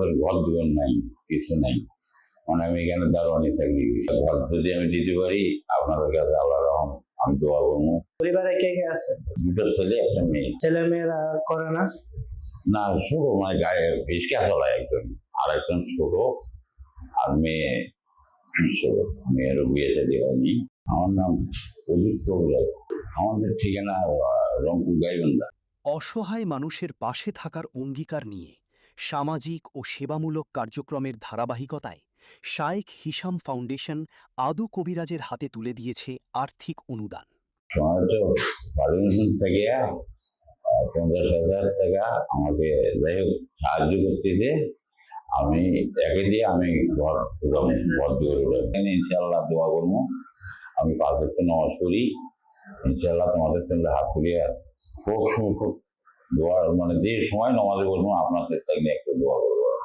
আমাদের ঘর দুয়ার নাই, কিছু নাই। মানে আমি এখানে দারোয়ানি থাকি, ঘর যদি আমি দিতে পারি আপনাদের কাছে আল্লাহ রহম আমি দোয়া করবো। পরিবারে কে কে আছে? দুটো ছেলে একটা মেয়ে। ছেলে মেয়েরা করে না? না, ছোট মানে গায়ে রিক্সা চালায় একজন, আর একজন ছোট, আর মেয়ে ছোট। মেয়েরও বিয়ে শাদী হয়নি। আমার নাম অজিত কবিরাজ। আমাদের ঠিকানা রংপুর গাইবান্ধা। অসহায় মানুষের পাশে থাকার অঙ্গীকার নিয়ে সামাজিক ও সেবামূলক কার্যক্রমের ধারাবাহিকতায় শায়েখ হিশাম ফাউন্ডেশন আদু কবিরাজের হাতে তুলে দিয়েছে আর্থিক অনুদান। সময় তো ফাউন্ডেশন থেকে 50,000 টাকা আমাকে যাই হোক সাহায্য করতেছে। আমি একে দিয়ে আমি ঘর এখানে ইনশাল্লাহ দোয়া করবো। আমি 5 ওয়াক্ত নামাজ পড়ি, ইনশাল্লাহ তোমাদের সঙ্গে হাত তুলিয়ে খুব দোয়া মানে যে সময় নামাজে বলবো আপনাদের সঙ্গে একটু দোয়া করবো।